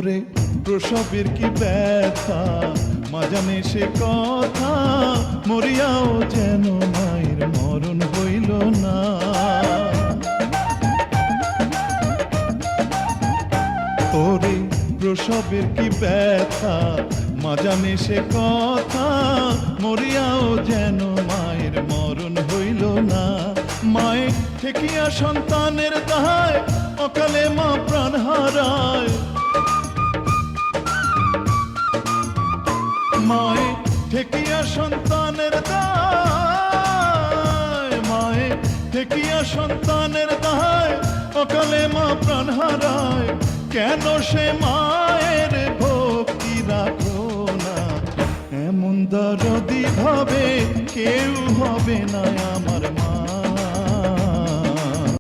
ওরে প্রসবের কি ব্যথা, মা জানে সে কথা, মরিয়াও যেন মায়ের মরণ হইল না। ওরে প্রসবের কি ব্যথা, মা জানে সে কথা, মরিয়াও যেন মায়ের মরণ হইল না। মায়ের ঠেকিয়া সন্তানের দায়, অকালে মা প্রাণ হারায়। মায়ে ঠেকিয়া সন্তানের দায়, মায়ে ঠেকিয়া সন্তানের দায়, অকালে মা প্রাণ হারায়। কেন সে মায়ের ভক্তি রাখো না, এমন দরদি ভাবে কেউ হবে না আমার মা।